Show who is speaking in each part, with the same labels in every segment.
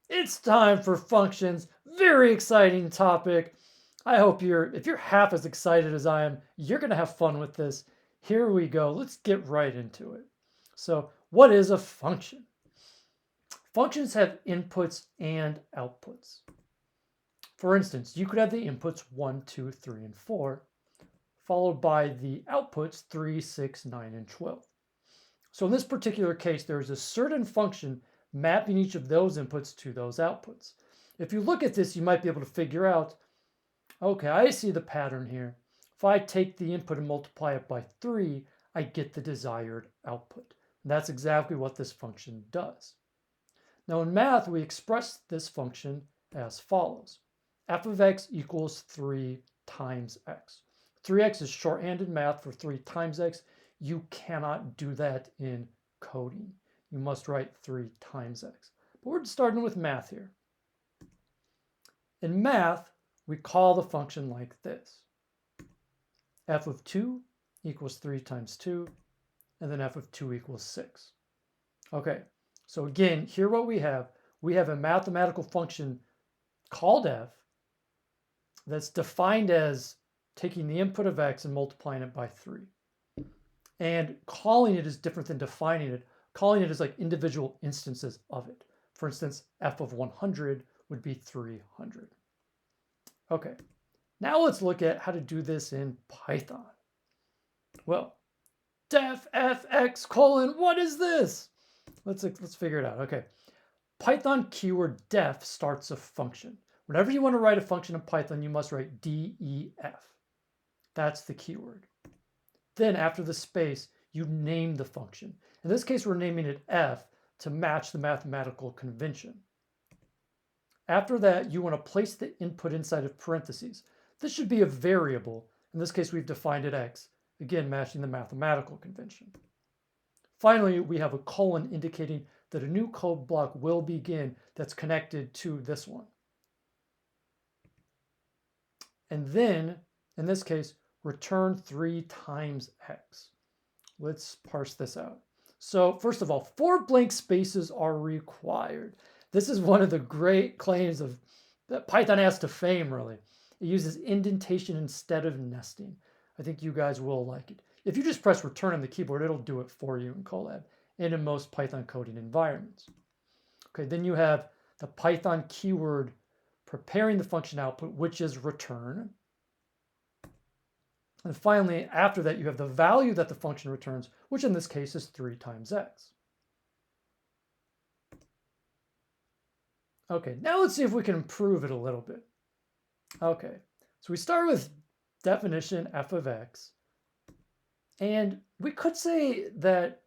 Speaker 1: It's time for functions. Very exciting topic. I hope if you're half as excited as I am, you're going to have fun with this. Here we go. Let's get right into it. So, what is a function? Functions have inputs and outputs. For instance, you could have the inputs 1, 2, 3, and 4, followed by the outputs 3, 6, 9, and 12. So in this particular case, there is a certain function mapping each of those inputs to those outputs. If you look at this, you might be able to figure out, okay, I see the pattern here. If I take the input and multiply it by 3, I get the desired output. And that's exactly what this function does. Now in math, we express this function as follows. F of x equals 3 times x. 3x is shorthanded math for 3 times x. You cannot do that in coding. You must write 3 times x. But we're starting with math here. In math, we call the function like this. F of 2 equals 3 times 2, and then f of 2 equals 6. Okay, so again, here what we have a mathematical function called f that's defined as taking the input of x and multiplying it by 3. And calling it is different than defining it. Calling it is like individual instances of it. For instance, f of 100 would be 300. Okay, now let's look at how to do this in Python. Well, def fx colon, what is this? Let's figure it out. Okay, Python keyword def starts a function. Whenever you want to write a function in Python, you must write def. That's the keyword. Then after the space, you name the function. In this case, we're naming it f to match the mathematical convention. After that, you want to place the input inside of parentheses. This should be a variable. In this case, we've defined it x, again, matching the mathematical convention. Finally, we have a colon indicating that a new code block will begin that's connected to this one. And then, in this case, return 3 times x. Let's parse this out. So first of all, 4 blank spaces are required. This is one of the great claims that Python has to fame, really. It uses indentation instead of nesting. I think you guys will like it. If you just press return on the keyboard, it'll do it for you in Colab and in most Python coding environments. Okay, then you have the Python keyword preparing the function output, which is return. And finally, after that, you have the value that the function returns, which in this case is 3 times x. Okay, now let's see if we can improve it a little bit. Okay, so we start with definition f of x. And we could say that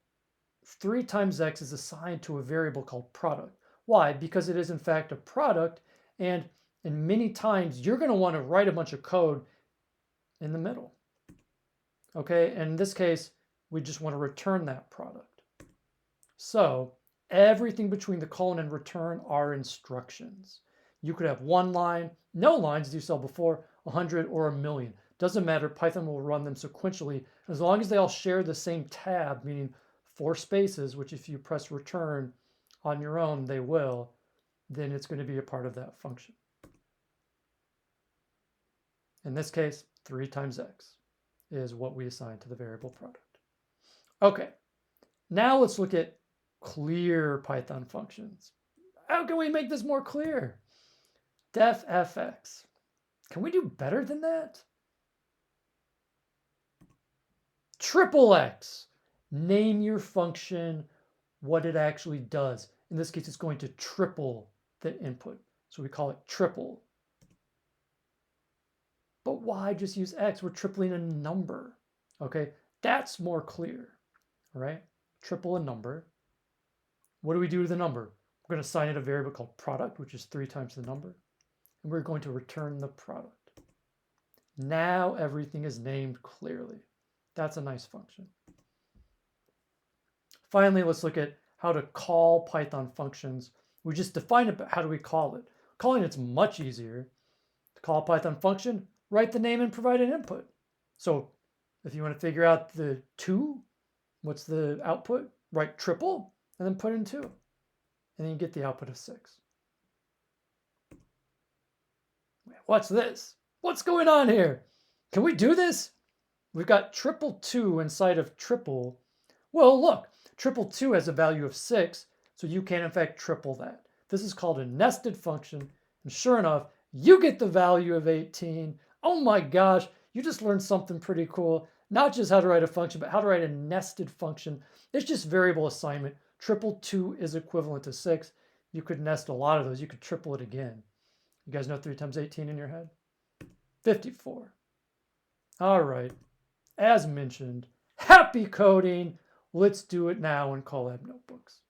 Speaker 1: 3 times x is assigned to a variable called product. Why? Because it is in fact a product, and many times you're going to want to write a bunch of code in the middle. Okay, and in this case, we just want to return that product. So everything between the colon and return are instructions. You could have 1 line, no lines as you saw before, 100 or 1,000,000. Doesn't matter, Python will run them sequentially as long as they all share the same tab, meaning 4 spaces, which if you press return on your own, they will, then it's going to be a part of that function. In this case, 3 times x is what we assign to the variable product. Okay, now let's look at clear Python functions. How can we make this more clear? Def fx. Can we do better than that? Triple x. Name your function what it actually does. In this case, it's going to triple the input. So we call it triple. But why just use x? We're tripling a number. Okay, that's more clear. All right, triple a number. What do we do to the number? We're going to assign it a variable called product, which is 3 times the number. And we're going to return the product. Now everything is named clearly. That's a nice function. Finally, let's look at how to call Python functions. We just defined it, but how do we call it? Calling it's much easier. To call a Python function, write the name and provide an input. So if you want to figure out the 2, what's the output? Write triple and then put in 2. And then you get the output of 6. what's this? What's going on here? Can we do this? We've got triple 2 inside of triple. Well, look, triple 2 has a value of 6, so you can in fact triple that. This is called a nested function, and sure enough, you get the value of 18. Oh my gosh, you just learned something pretty cool. Not just how to write a function, but how to write a nested function. It's just variable assignment. Triple 2 is equivalent to 6. You could nest a lot of those. You could triple it again. You guys know 3 times 18 in your head? 54. All right. As mentioned, happy coding. Let's do it now in Collab Notebooks.